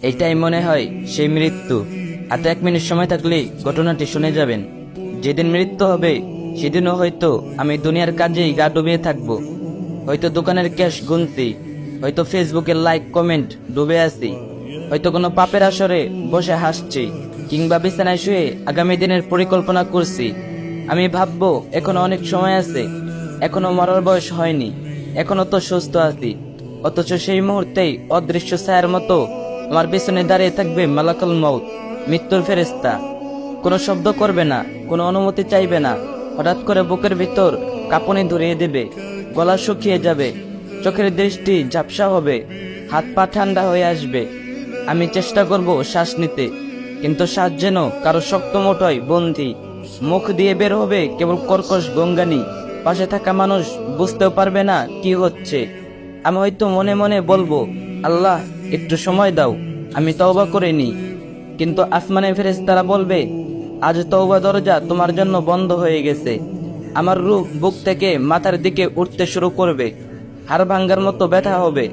এইটাই মনে হয় সেই মৃত্যু। হাতে 1 মিনিট সময় থাকলেই ঘটনাটি শুনে যাবেন। যেদিন মৃত্যু হবে সেদিনও হয়তো আমি দুনিয়ার কাজেই গা ডুবিয়ে থাকবো। হয়তো দোকানের ক্যাশ গুনছি, হয়তো ফেসবুকের লাইক কমেন্ট ডুবে আছি, হয়তো কোনো পাপের আসরে বসে হাসছি, কিংবা বিছানায় শুয়ে আগামী দিনের পরিকল্পনা করছি। আমি ভাববো এখনো অনেক সময় আছে, এখনো মরার বয়স হয়নি, এখনো তো সুস্থ আছি। অথচ সেই মুহূর্তেই অদৃশ্য ছায়ার মতো আমার পেছনে দাঁড়িয়ে থাকবে মালাকুল মউত, মৃত্যুর ফেরেশতা। কোনো শব্দ করবে না, কোনো অনুমতি চাইবে না। হঠাৎ করে বুকের ভিতর কাঁপুনি ধরিয়ে দেবে, গলা শুকিয়ে যাবে, চোখের দৃষ্টি ঝাপসা হবে, হাত পা ঠান্ডা হয়ে আসবে। আমি চেষ্টা করব শ্বাস নিতে, কিন্তু শ্বাস যেন কারো শক্ত মুঠোয় বন্দী। মুখ দিয়ে বের হবে কেবল কর্কশ গঙ্গানি। পাশে থাকা মানুষ বুঝতেও পারবে না কি হচ্ছে। আমি হয়তো মনে মনে বলবো, আল্লাহ একটু সময় দাও, আমি তওবা করে নিই। কিন্তু আসমানের ফেরেশতারা বলবে, আজ তওবা দরজা তোমার জন্য বন্ধ হয়ে গেছে। আমার রূহ বুক থেকে মাথার দিকে উঠতে শুরু করবে, হাড় ভাঙ্গার মতো ব্যথা হবে,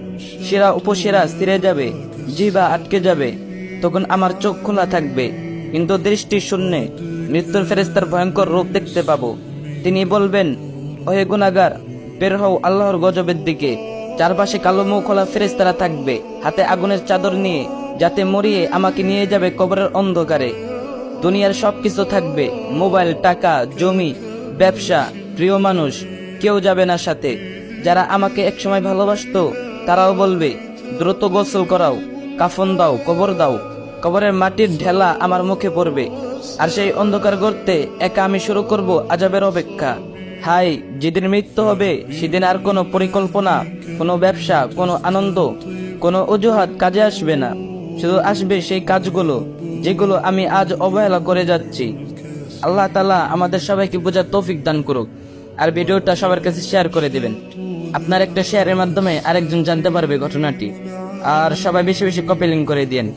শিরা উপশিরা ছিঁড়ে যাবে, জিহ্বা আটকে যাবে। তখন আমার চোখ খোলা থাকবে, কিন্তু দৃষ্টি শূন্যে। মৃত্যুর ফেরেশতার ভয়ঙ্কর রূপ দেখতে পাবো। তিনি বলবেন, ওহে গুনাহগার, বের হও আল্লাহর গজবের দিকে। চারপাশে কালো মুখ খোলা ফেরেশতারা থাকবে, হাতে আগুনের চাদর নিয়ে, যাতে মরিয়ে আমাকে নিয়ে যাবে কবরের অন্ধকারে। দুনিয়ার সবকিছু থাকবে, মোবাইল, টাকা, জমি, ব্যবসা, প্রিয় মানুষ, কেউ যাবে না সাথে। যারা আমাকে একসময় ভালোবাসতো তারাও বলবে, দ্রুত গোসল করাও, কাফন দাও, কবর দাও। কবরের মাটির ঢেলা আমার মুখে পড়বে, আর সেই অন্ধকার গর্তে একা আমি শুরু করব আযাবের অপেক্ষা। হাই, যেদিন মৃত্যু হবে সেদিন আর কোনো পরিকল্পনা, কোনো ব্যবসা, কোনো আনন্দ, কোনো অজুহাত কাজে আসবে না। শুধু আসবে সেই কাজগুলো যেগুলো আমি আজ অবহেলা করে যাচ্ছি। আল্লাহ তাআলা আমাদের সবাইকে বোঝার তৌফিক দান করুক। আর ভিডিওটা সবার কাছে শেয়ার করে দিবেন। আপনার একটা শেয়ারের মাধ্যমে আরেকজন জানতে পারবে ঘটনাটি। আর সবাই বেশি বেশি কপি লিংক করে দিয়েন।